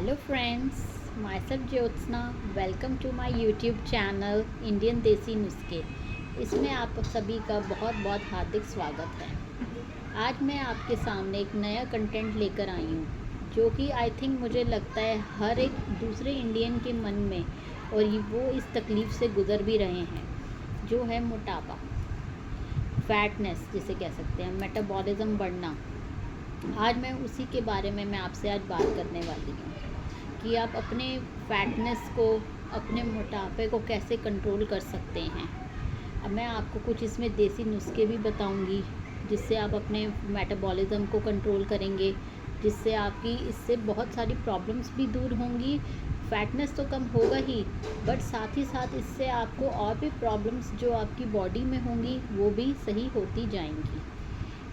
Hello friends, myself Jyotsna. Welcome to my YouTube channel Indian Desi Nuskhe. इसमें आप सभी का बहुत बहुत हार्दिक स्वागत है। आज मैं आपके सामने एक नया कंटेंट लेकर आई हूँ, जो कि आई थिंक मुझे लगता है हर एक दूसरे इंडियन के मन में और वो इस तकलीफ़ से गुज़र भी रहे हैं, जो है मोटापा, फैटनेस जिसे कह सकते हैं, मेटाबॉलिज्म बढ़ना। आज मैं उसी के बारे में आपसे आज बात करने वाली हूँ कि आप अपने फैटनेस को, अपने मोटापे को कैसे कंट्रोल कर सकते हैं। अब मैं आपको कुछ इसमें देसी नुस्खे भी बताऊंगी, जिससे आप अपने मेटाबॉलिज्म को कंट्रोल करेंगे, जिससे आपकी इससे बहुत सारी प्रॉब्लम्स भी दूर होंगी। फैटनेस तो कम होगा ही, बट साथ ही साथ इससे आपको और भी प्रॉब्लम्स जो आपकी बॉडी में होंगी वो भी सही होती जाएंगी।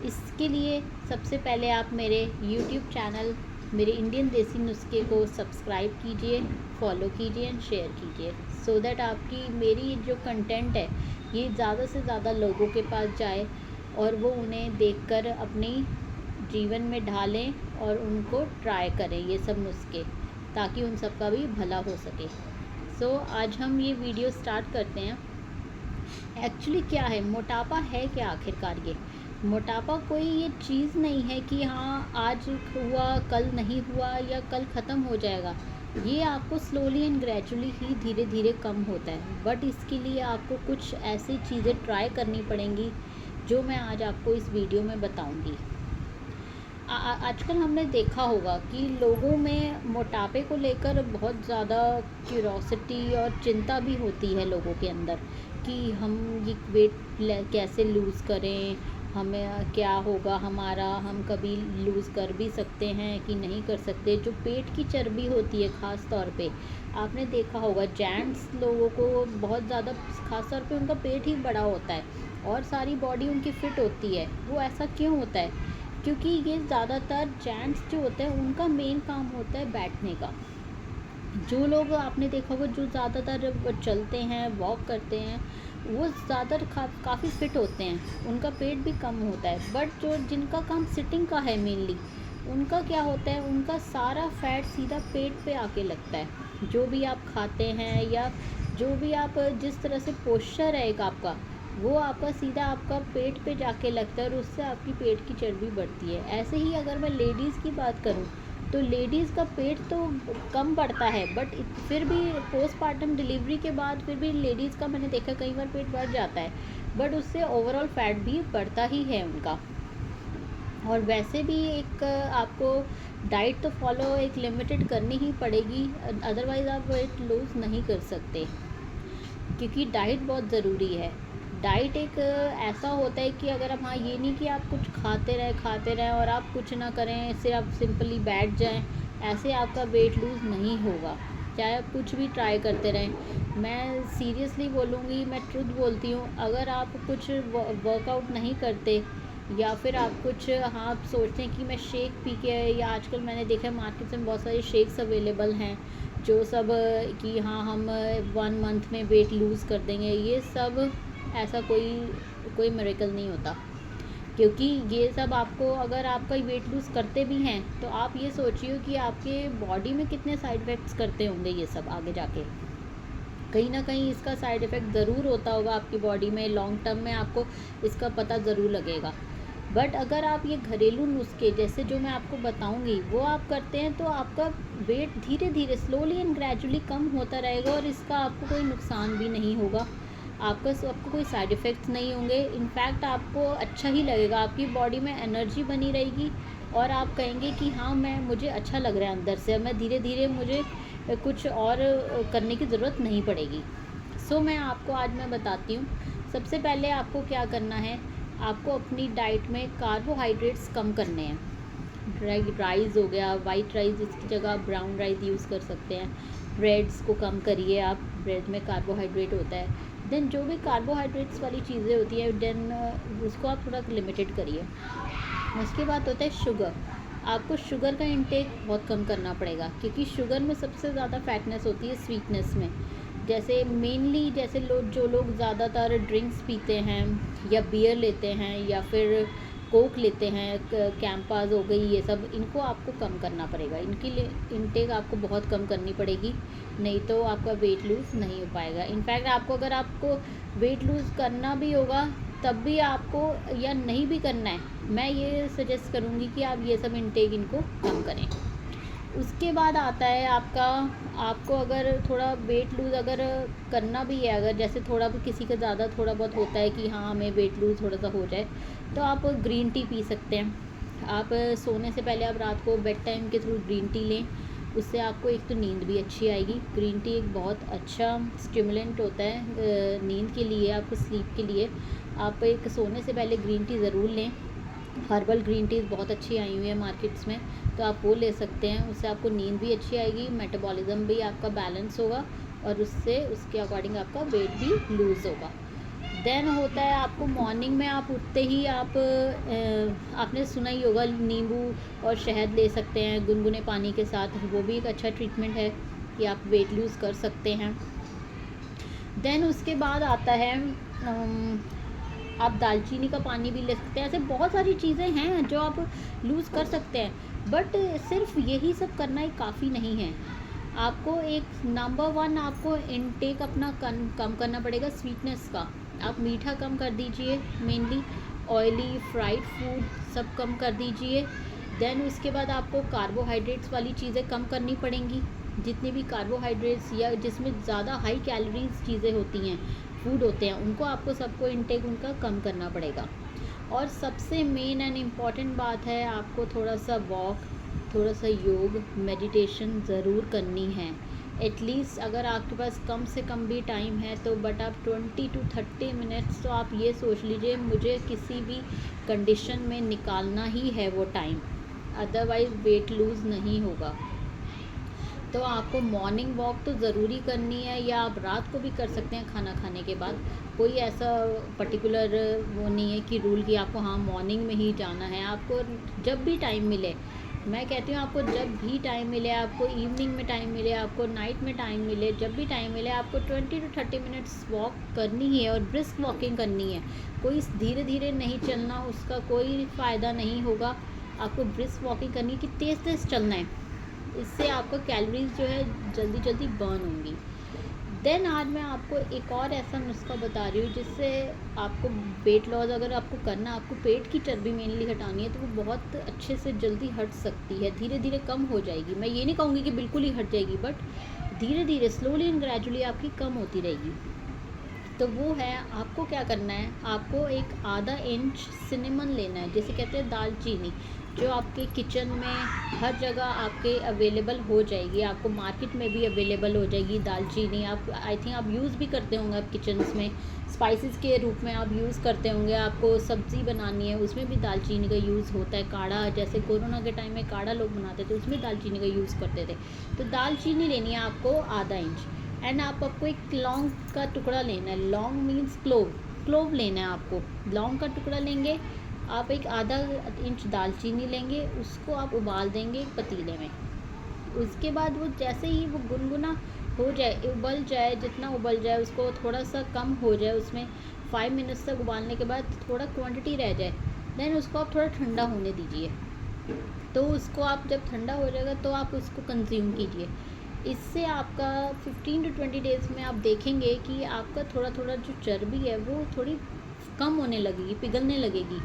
इसके लिए सबसे पहले आप मेरे YouTube चैनल, मेरे इंडियन देसी नुस्खे को सब्सक्राइब कीजिए, फॉलो कीजिए एंड शेयर कीजिए, सो दैट आपकी मेरी जो कंटेंट है ये ज़्यादा से ज़्यादा लोगों के पास जाए और वो उन्हें देखकर अपनी जीवन में ढालें और उनको ट्राई करें ये सब नुस्खे, ताकि उन सब का भी भला हो सके। सो आज हम ये वीडियो स्टार्ट करते हैं। एक्चुअली क्या है मोटापा, है क्या आखिरकार? ये मोटापा कोई ये चीज़ नहीं है कि हाँ आज हुआ कल नहीं हुआ या कल ख़त्म हो जाएगा। ये आपको स्लोली एंड ग्रेजुअली ही धीरे धीरे कम होता है, बट इसके लिए आपको कुछ ऐसी चीज़ें ट्राई करनी पड़ेंगी जो मैं आज आपको इस वीडियो में बताऊंगी। आजकल हमने देखा होगा कि लोगों में मोटापे को लेकर बहुत ज़्यादा क्यूरोसिटी और चिंता भी होती है लोगों के अंदर कि हम ये वेट कैसे लूज़ करें, हमें क्या होगा हमारा, हम कभी लूज़ कर भी सकते हैं कि नहीं कर सकते। जो पेट की चर्बी होती है ख़ास तौर पे आपने देखा होगा, जेंट्स लोगों को बहुत ज़्यादा ख़ास तौर पे उनका पेट ही बड़ा होता है और सारी बॉडी उनकी फ़िट होती है। वो ऐसा क्यों होता है? क्योंकि ये ज़्यादातर जेंट्स जो होते हैं उनका मेन काम होता है बैठने का। जो लोग आपने देखा होगा जो ज़्यादातर चलते हैं, वॉक करते हैं, वो ज़्यादातर काफ़ी फिट होते हैं, उनका पेट भी कम होता है। बट जो जिनका काम सिटिंग का है मेनली, उनका क्या होता है, उनका सारा फैट सीधा पेट पे आके लगता है। जो भी आप खाते हैं या जो भी आप जिस तरह से पोस्चर है एक आपका, वो आपका सीधा आपका पेट पे जाके लगता है और उससे आपकी पेट की चर्बी बढ़ती है। ऐसे ही अगर मैं लेडीज़ की बात करूँ तो लेडीज़ का पेट तो कम बढ़ता है, बट फिर भी पोस्टमार्टम डिलीवरी के बाद फिर भी लेडीज़ का मैंने देखा कई बार पेट बढ़ जाता है, बट उससे ओवरऑल फैट भी बढ़ता ही है उनका। और वैसे भी एक आपको डाइट तो फॉलो एक लिमिटेड करनी ही पड़ेगी, अदरवाइज़ आप वेट लूज़ नहीं कर सकते, क्योंकि डाइट बहुत ज़रूरी है। डाइट एक ऐसा होता है कि अगर आप, हाँ ये नहीं कि आप कुछ खाते रहें और आप कुछ ना करें, इससे आप सिंपली बैठ जाएं, ऐसे आपका वेट लूज़ नहीं होगा, चाहे आप कुछ भी ट्राई करते रहें। मैं सीरियसली बोलूँगी, मैं ट्रुथ बोलती हूँ, अगर आप कुछ वर्कआउट नहीं करते या फिर आप कुछ, हाँ आप सोचते हैं कि मैं शेक पी के, या आजकल मैंने देखा है मार्केट में बहुत सारे शेक्स अवेलेबल हैं जो सब कि हाँ हम 1 मंथ में वेट लूज़ कर देंगे, ये सब ऐसा कोई मिरेकल नहीं होता। क्योंकि ये सब आपको, अगर आपका वेट लूज़ करते भी हैं तो आप ये सोचिए कि आपके बॉडी में कितने साइड इफ़ेक्ट्स करते होंगे ये सब आगे जाके। कहीं ना कहीं इसका साइड इफ़ेक्ट ज़रूर होता होगा आपकी बॉडी में, लॉन्ग टर्म में आपको इसका पता ज़रूर लगेगा। बट अगर आप ये घरेलू नुस्खे जैसे जो मैं आपको बताऊंगी वो आप करते हैं तो आपका वेट धीरे धीरे स्लोली एंड ग्रेजुअली कम होता रहेगा और इसका आपको कोई नुकसान भी नहीं होगा, आपको कोई साइड इफ़ेक्ट्स नहीं होंगे। इनफैक्ट आपको अच्छा ही लगेगा, आपकी बॉडी में एनर्जी बनी रहेगी और आप कहेंगे कि हाँ मुझे अच्छा लग रहा है अंदर से, मैं धीरे धीरे मुझे कुछ और करने की ज़रूरत नहीं पड़ेगी। सो मैं बताती हूँ। सबसे पहले आपको क्या करना है, आपको अपनी डाइट में कार्बोहाइड्रेट्स कम करने हैं। राइस हो गया, वाइट राइस, इसकी जगह आप ब्राउन राइस यूज़ कर सकते हैं। ब्रेड्स को कम करिए आप, ब्रेड में कार्बोहाइड्रेट होता है। देन जो भी कार्बोहाइड्रेट्स वाली चीज़ें होती हैं, देन उसको आप थोड़ा लिमिटेड करिए। उसके बाद होता है शुगर। आपको शुगर का इंटेक बहुत कम करना पड़ेगा, क्योंकि शुगर में सबसे ज़्यादा फैटनेस होती है स्वीटनेस में। जैसे मेनली जो लोग ज़्यादातर ड्रिंक्स पीते हैं या बियर लेते हैं या फिर कोक लेते हैं, कैंपास हो गई, ये सब इनको आपको कम करना पड़ेगा। इनकी इनटेक आपको बहुत कम करनी पड़ेगी, नहीं तो आपका वेट लूज़ नहीं हो पाएगा। इनफैक्ट आपको अगर आपको वेट लूज़ करना भी होगा तब भी आपको, या नहीं भी करना है, मैं ये सजेस्ट करूँगी कि आप ये सब इनटेक इनको कम करें। उसके बाद आता है आपको अगर थोड़ा वेट लूज़ अगर करना भी है, अगर जैसे थोड़ा भी किसी का ज़्यादा थोड़ा बहुत होता है कि हाँ हमें वेट लूज़ थोड़ा सा हो जाए, तो आप ग्रीन टी पी सकते हैं। आप सोने से पहले आप रात को बेड टाइम के थ्रू ग्रीन टी लें, उससे आपको एक तो नींद भी अच्छी आएगी। ग्रीन टी एक बहुत अच्छा स्टिमुलेंट होता है नींद के लिए, आपको स्लीप के लिए। आप एक सोने से पहले ग्रीन टी ज़रूर लें। हर्बल ग्रीन टीज़ बहुत अच्छी आई हुई है मार्केट्स में, तो आप वो ले सकते हैं। उससे आपको नींद भी अच्छी आएगी, मेटाबॉलिज्म भी आपका बैलेंस होगा, और उससे उसके अकॉर्डिंग आपका वेट भी लूज़ होगा। देन होता है आपको मॉर्निंग में आप उठते ही आपने सुना ही होगा, नींबू और शहद ले सकते हैं गुनगुने पानी के साथ, वो भी एक अच्छा ट्रीटमेंट है कि आप वेट लूज़ कर सकते हैं। देन उसके बाद आता है आप दालचीनी का पानी भी ले सकते हैं। ऐसे बहुत सारी चीज़ें हैं जो आप लूज़ कर सकते हैं, बट सिर्फ यही सब करना ही काफ़ी नहीं है। आपको एक नंबर 1 आपको इनटेक अपना कम करना पड़ेगा स्वीटनेस का। आप मीठा कम कर दीजिए, मेनली ऑयली फ्राइड फूड सब कम कर दीजिए। देन उसके बाद आपको कार्बोहाइड्रेट्स वाली चीज़ें कम करनी पड़ेंगी। जितनी भी कार्बोहाइड्रेट्स या जिसमें ज़्यादा हाई कैलोरीज चीज़ें होती हैं, फूड होते हैं, उनको आपको सबको इनटेक उनका कम करना पड़ेगा। और सबसे मेन एंड इम्पॉर्टेंट बात है, आपको थोड़ा सा वॉक, थोड़ा सा योग, मेडिटेशन ज़रूर करनी है। एटलीस्ट अगर आपके पास कम से कम भी टाइम है तो बट आप 20 to 30 मिनट्स तो आप ये सोच लीजिए मुझे किसी भी कंडीशन में निकालना ही है वो टाइम, अदरवाइज़ वेट लूज़ नहीं होगा। तो आपको मॉर्निंग वॉक तो ज़रूरी करनी है, या आप रात को भी कर सकते हैं खाना खाने के बाद। कोई ऐसा पर्टिकुलर वो नहीं है कि रूल कि आपको हाँ मॉर्निंग में ही जाना है। आपको जब भी टाइम मिले, मैं कहती हूँ आपको जब भी टाइम मिले, आपको इवनिंग में टाइम मिले, आपको नाइट में टाइम मिले, जब भी टाइम मिले आपको 20 to 30 मिनट्स वॉक करनी है, और ब्रिस्क वॉकिंग करनी है। कोई धीरे धीरे नहीं चलना, उसका कोई फ़ायदा नहीं होगा। आपको ब्रिस्क वॉकिंग करनी है कि तेज़ तेज़ चलना है, इससे आपका कैलोरीज जो है जल्दी जल्दी बर्न होंगी। देन आज मैं आपको एक और ऐसा नुस्खा बता रही हूँ जिससे आपको वेट लॉस अगर आपको करना, आपको पेट की चर्बी मेनली हटानी है, तो वो बहुत अच्छे से जल्दी हट सकती है, धीरे धीरे कम हो जाएगी। मैं ये नहीं कहूँगी कि बिल्कुल ही हट जाएगी, बट धीरे धीरे स्लोली एंड ग्रेजुअली आपकी कम होती रहेगी। तो वो है, आपको क्या करना है, आपको एक आधा इंच सिनेमन लेना है, जैसे कहते हैं दालचीनी, जो आपके किचन में हर जगह आपके अवेलेबल हो जाएगी। आपको मार्केट में भी अवेलेबल हो जाएगी दालचीनी। आप आई थिंक आप यूज़ भी करते होंगे, आप किचन्स में स्पाइसेस के रूप में आप यूज़ करते होंगे। आपको सब्ज़ी बनानी है, उसमें भी दालचीनी का यूज़ होता है। काढ़ा, जैसे कोरोना के टाइम में काढ़ा लोग बनाते थे, उसमें दालचीनी का यूज़ करते थे। तो दालचीनी लेनी है आपको आधा इंच। एंड आपको एक लौंग का टुकड़ा लेना है। लौंग मीन्स क्लोव लेना है आपको। लौंग का टुकड़ा लेंगे आप, एक आधा इंच दालचीनी लेंगे, उसको आप उबाल देंगे एक पतीले में। उसके बाद वो जैसे ही वो गुनगुना हो जाए, उबल जाए, जितना उबल जाए उसको थोड़ा सा कम हो जाए, उसमें 5 मिनट्स तक उबालने के बाद थोड़ा क्वांटिटी रह जाए, देन उसको आप थोड़ा ठंडा होने दीजिए। तो उसको आप जब ठंडा हो जाएगा तो आप उसको कंज्यूम कीजिए। इससे आपका 15 to 20 डेज़ में आप देखेंगे कि आपका थोड़ा थोड़ा जो चर्बी है वो थोड़ी कम होने लगेगी, पिघलने लगेगी।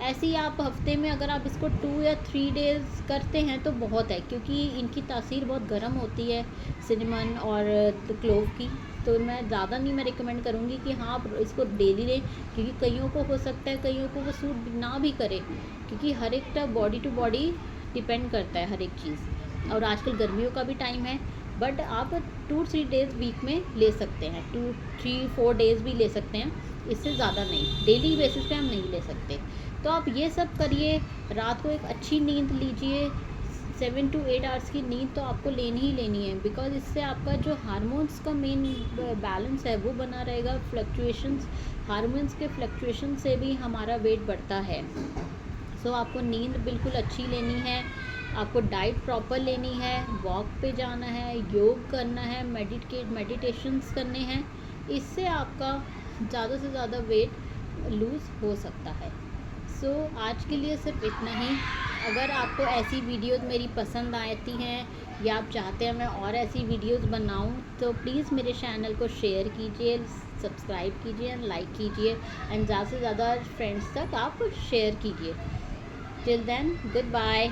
ऐसे ही आप हफ्ते में अगर आप इसको 2 या 3 डेज़ करते हैं तो बहुत है, क्योंकि इनकी तासीर बहुत गर्म होती है सिनेमन और क्लोव की। तो मैं ज़्यादा नहीं मैं रिकमेंड करूँगी कि हाँ आप इसको डेली लें, क्योंकि कईयों को हो सकता है कईयों को वो सूट ना भी करे, क्योंकि हर एक का बॉडी टू बॉडी डिपेंड करता है हर एक चीज़। और आजकल गर्मियों का भी टाइम है, बट आप 2-3 डेज़ वीक में ले सकते हैं, 2-3-4 डेज़ भी ले सकते हैं, इससे ज़्यादा नहीं। डेली बेसिस पे हम नहीं ले सकते। तो आप ये सब करिए, रात को एक अच्छी नींद लीजिए, 7 to 8 आवर्स की नींद तो आपको लेनी ही लेनी है, बिकॉज इससे आपका जो हार्मोन्स का मेन बैलेंस है वो बना रहेगा। फ्लक्चुएशंस, हार्मोन्स के फ्लक्चुएशन से भी हमारा वेट बढ़ता है। सो आपको नींद बिल्कुल अच्छी लेनी है, आपको डाइट प्रॉपर लेनी है, वॉक पे जाना है, योग करना है, मेडिटेशंस करने हैं। इससे आपका ज़्यादा से ज़्यादा वेट लूज़ हो सकता है। सो आज के लिए सिर्फ इतना ही। अगर आपको ऐसी वीडियोज़ मेरी पसंद आती हैं या आप चाहते हैं मैं और ऐसी वीडियोज़ बनाऊं, तो प्लीज़ मेरे चैनल को शेयर कीजिए, सब्सक्राइब कीजिए एंड लाइक कीजिए एंड ज़्यादा से ज़्यादा फ्रेंड्स तक आप शेयर कीजिए। Till then, good bye.